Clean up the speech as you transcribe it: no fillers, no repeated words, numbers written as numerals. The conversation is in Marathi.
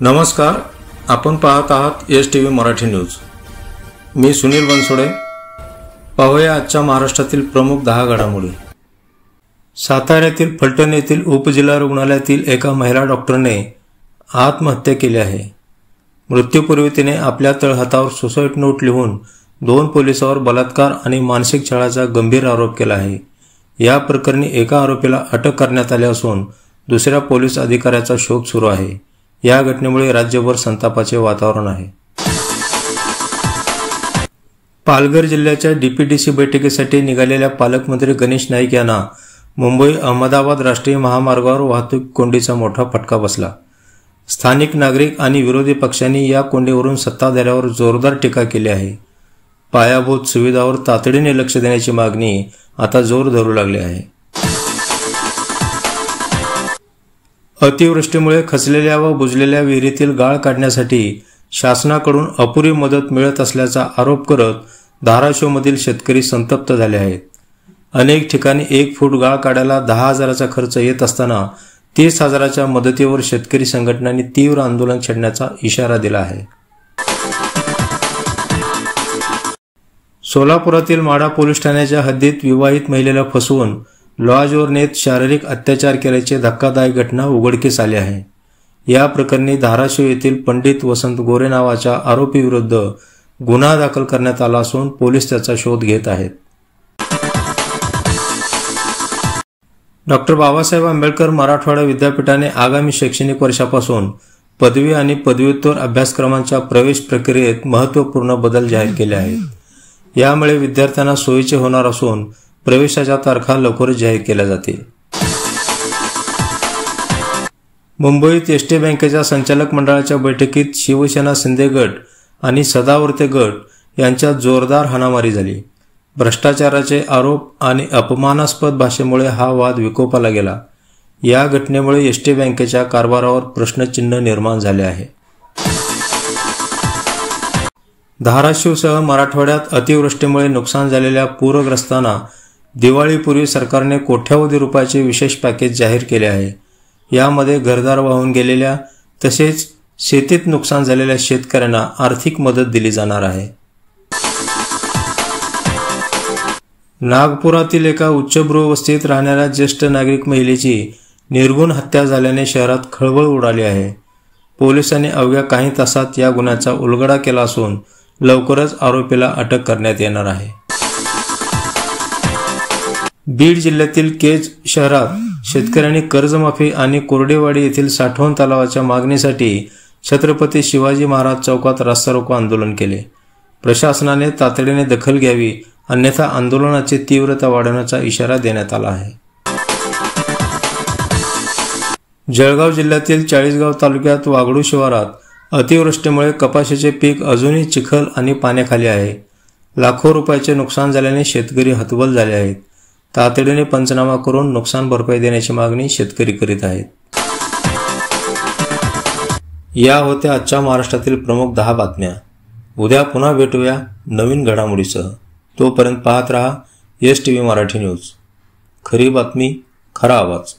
नमस्कार, आपण पाहत आहात एस.टी.व्ही. मराठी न्यूज। मी सुनील बनसोडे। पाहूया आजच्या महाराष्ट्रातील प्रमुख 10 घडामोडी। साताऱ्यातील फलटण येथील उपजिल्हा रुग्णालयातील एका महिला डॉक्टरने आत्महत्या केली आहे। मृत्यूपूर्वी तिने आपल्या तळहातावर सुसाईड नोट लिहून 2 पोलिसांवर बलात्कार आणि मानसिक छळाचा गंभीर आरोप केला आहे। या प्रकरणी एका आरोपीला अटक करण्यात आली असून दुसऱ्या पोलीस अधिकाऱ्याचा शोध सुरू आहे। या घटनेमुळे राज्यभर संतापाचे वातावरण आहे। पालघर जिल्ह्याच्या डीपीडीसी बैठकीसाठी निघालेल्या पालकमंत्री गणेश नाईक यांना मुंबई अहमदाबाद राष्ट्रीय महामार्गावर वाहतूक कोंडीचा मोठा फटका बसला। स्थानिक नागरिक आणि विरोधी पक्षांनी या कोंडीवरून सत्ताधाऱ्यावर जोरदार टीका केली आहे। पायाभूत सुविधांवर तातडीने लक्ष देण्याची मागणी आता जोर धरू लागली आहे। अतिवृष्टीमुळे खचलेल्या व बुजलेल्या विहिरीतील गाळ काढण्यासाठी शासनाकडून अपुरी मदत मिळत असल्याचा आरोप करत धाराशिवमधील शेतकरी संतप्त झाले आहेत। अनेक ठिकाणी 1 फूट गाळ काढायला 10,000चा खर्च येत असताना 30,000च्या मदतीवर शेतकरी संघटनांनी तीव्र आंदोलन छेडण्याचा इशारा दिला आहे। सोलापुरातील माढा पोलीस ठाण्याच्या हद्दीत विवाहित महिलेला फसवून लॉजवर नेत शारीरिक अत्याचार केल्याची धक्कादायक घटना उघडकीस आली आहे। या प्रकरणी धाराशिव येथील पंडित वसंत गोरे नावाच्या आरोपीविरुद्ध गुन्हा दाखल करण्यात आला असून पोलीस त्याचा शोध घेत आहेत। डॉ. बाबासाहेब आंबेडकर मराठवाडा विद्यापीठाने आगामी शैक्षणिक वर्षापासून पदवी आणि पदव्युत्तर अभ्यासक्रमांच्या प्रवेश प्रक्रियेत महत्त्वपूर्ण बदल जाहीर केले आहेत। यामुळे विद्यार्थ्यांना सोयीचे होणार असून प्रवेशाच्या तारखा लवकरच जाहीर केल्या जातील। मुंबईत एसटी बँकेच्या संचालक मंडळाच्या बैठकीत शिवसेना शिंदे गट आणि सदावर्ते गट यांच्यात जोरदार हाणामारी झाली। भ्रष्टाचाराचे आरोप आणि अपमानास्पद भाषेमुळे हा वाद विकोपाला गेला। या घटनेमुळे एसटी बँकेच्या कारभारावर प्रश्नचिन्ह निर्माण झाले आहे। धाराशिवसह मराठवाड्यात अतिवृष्टीमुळे नुकसान झालेल्या पूरग्रस्तांना दिवाळीपूर्वी सरकारने कोट्यावधी रुपयाचे विशेष पॅकेज जाहीर केले आहे। यामध्ये घरदार वाहून गेलेल्या तसेच शेतीत नुकसान झालेल्या शेतकऱ्यांना आर्थिक मदत दिली जाणार आहे। नागपुरातील एका उच्चभ्रू वस्तीत राहणाऱ्या ज्येष्ठ नागरिक महिलेची निर्घृण हत्या झाल्याने शहरात खळबळ उडाली आहे। पोलिसांनी अवघ्या काही तासात या गुन्ह्याचा उलगडा केला असून लवकरच आरोपीला अटक करण्यात येणार आहे। बीड जिल्ह्यातील केज शहरात शेतकऱ्यांनी कर्जमाफी आणि कोरडेवाडी येथील साठवण तलावाच्या मागणीसाठी छत्रपती शिवाजी महाराज चौकात रास्ता रोको आंदोलन केले। प्रशासनाने तातडीने दखल घ्यावी, अन्यथा आंदोलनाची तीव्रता वाढवण्याचा इशारा देण्यात आला आहे। जळगाव जिल्ह्यातील चाळीसगाव तालुक्यात वागडू शिवारात अतिवृष्टीमुळे कपाशीचे पीक अजूनही चिखल आणि पाण्याखाली आहे। लाखो रुपयाचे नुकसान झाल्याने शेतकरी हतबल झाले आहेत। तातडीने पंचनामा करून नुकसान भरपाई देण्याची मागणी शेतकरी करीत आहेत। या होत्या आजच्या महाराष्ट्रातील प्रमुख 10 बातम्या। उद्या पुन्हा भेटूया नवीन घडामोडीसह। तोपर्यंत पाहत रहा एस.टी.व्ही. मराठी न्यूज। खरी बातमी, खरा आवाज।